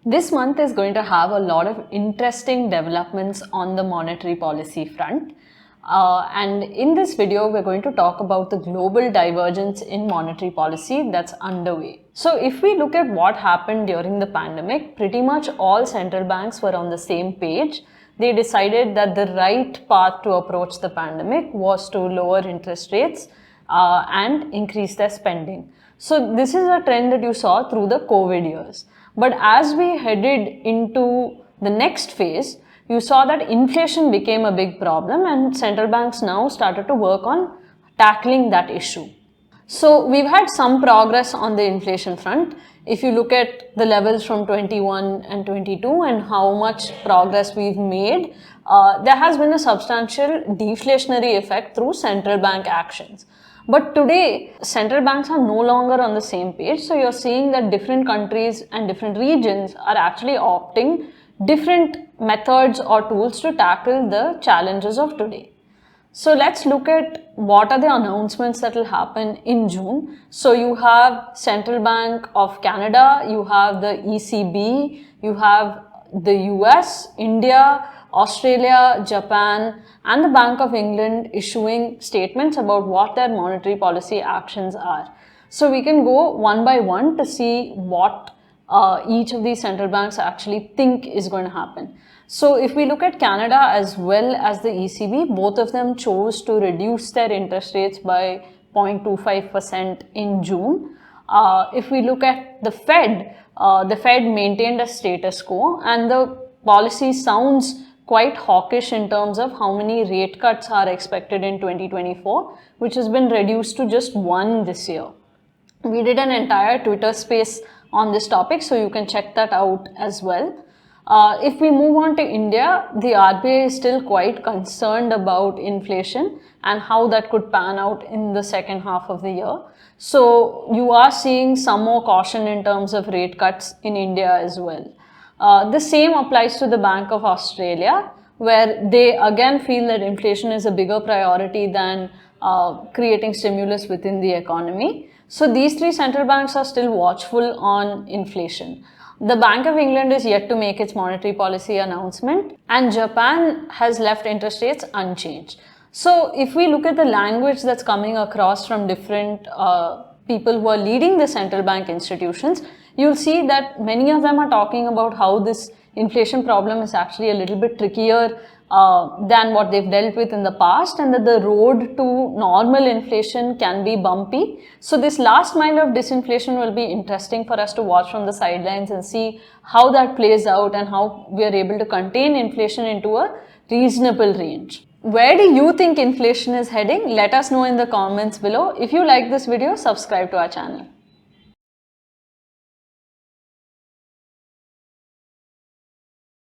This month is going to have a lot of interesting developments on the monetary policy front. And in this video, we're going to talk about the global divergence in monetary policy that's underway. So if we look at what happened during the pandemic, pretty much all central banks were on the same page. They decided that the right path to approach the pandemic was to lower interest rates and increase their spending. So this is a trend that you saw through the COVID years. But as we headed into the next phase, you saw that inflation became a big problem and central banks now started to work on tackling that issue. So we've had some progress on the inflation front. If you look at the levels from 21 and 22 and how much progress we've made, there has been a substantial deflationary effect through central bank actions. But today, central banks are no longer on the same page. So you're seeing that different countries and different regions are actually opting different methods or tools to tackle the challenges of today. So let's look at what are the announcements that will happen in June. So you have Central Bank of Canada, you have the ECB, you have the US, India, Australia, Japan, and the Bank of England issuing statements about what their monetary policy actions are. So we can go one by one to see what each of these central banks actually think is going to happen. So if we look at Canada as well as the ECB, both of them chose to reduce their interest rates by 0.25% in June. If we look at the Fed maintained a status quo, and the policy sounds quite hawkish in terms of how many rate cuts are expected in 2024, which has been reduced to just one this year. We did an entire Twitter space on this topic, so you can check that out as well. If we move on to India, the RBI is still quite concerned about inflation and how that could pan out in the second half of the year. So you are seeing some more caution in terms of rate cuts in India as well. The same applies to the Bank of Australia, where they again feel that inflation is a bigger priority than creating stimulus within the economy. So these three central banks are still watchful on inflation. The Bank of England is yet to make its monetary policy announcement, and Japan has left interest rates unchanged. So if we look at the language that's coming across from different people who are leading the central bank institutions, you'll see that many of them are talking about how this inflation problem is actually a little bit trickier than what they've dealt with in the past, and that the road to normal inflation can be bumpy. So this last mile of disinflation will be interesting for us to watch from the sidelines and see how that plays out and how we are able to contain inflation into a reasonable range. Where do you think inflation is heading? Let us know in the comments below. If you like this video, subscribe to our channel.